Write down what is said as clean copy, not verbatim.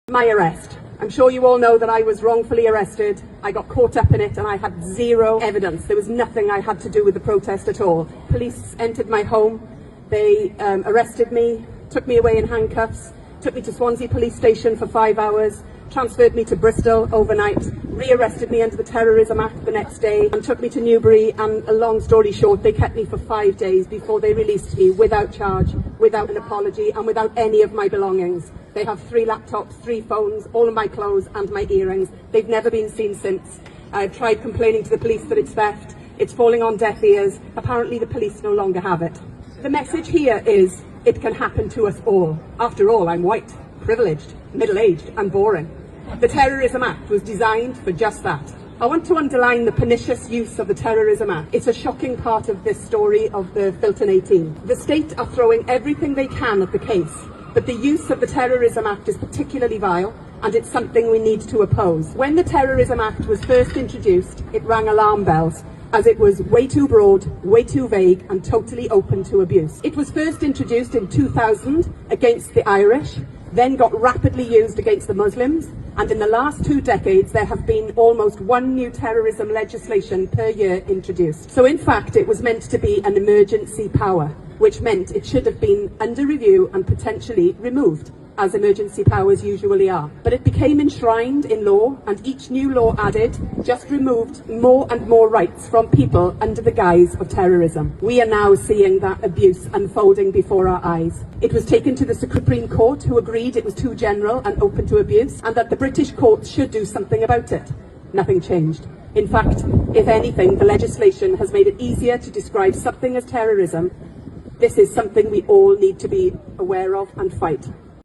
My arrest. I'm sure you all know that I was wrongfully arrested. I got caught up in it and I had zero evidence. There was nothing I had to do with the protest at all. Police entered my home. They arrested me, took me away in handcuffs, took me to Swansea police station for 5 hours, transferred me to Bristol overnight, re-arrested me under the Terrorism Act the next day and took me to Newbury, and a long story short, they kept me for 5 days before they released me without charge, without an apology and without any of my belongings. They have 3 laptops, 3 phones, all of my clothes and my earrings. They've never been seen since. I've tried complaining to the police that it's theft. It's falling on deaf ears. Apparently the police no longer have it. The message here is, it can happen to us all. After all, I'm white, privileged, middle-aged and boring. The Terrorism Act was designed for just that. I want to underline the pernicious use of the Terrorism Act. It's a shocking part of this story of the Filton 18. The state are throwing everything they can at the case, but the use of the Terrorism Act is particularly vile, and it's something we need to oppose. When the Terrorism Act was first introduced, it rang alarm bells, as it was way too broad, way too vague and totally open to abuse. It was first introduced in 2000 against the Irish, then got rapidly used against the Muslims, and in the last 2 decades there have been almost 1 new terrorism legislation per year introduced. So in fact it was meant to be an emergency power, which meant it should have been under review and potentially removed, as emergency powers usually are. But it became enshrined in law, and each new law added just removed more and more rights from people under the guise of terrorism. We are now seeing that abuse unfolding before our eyes. It was taken to the Supreme Court, who agreed it was too general and open to abuse, and that the British courts should do something about it. Nothing changed. In fact, if anything, the legislation has made it easier to describe something as terrorism. This is something we all need to be aware of and fight.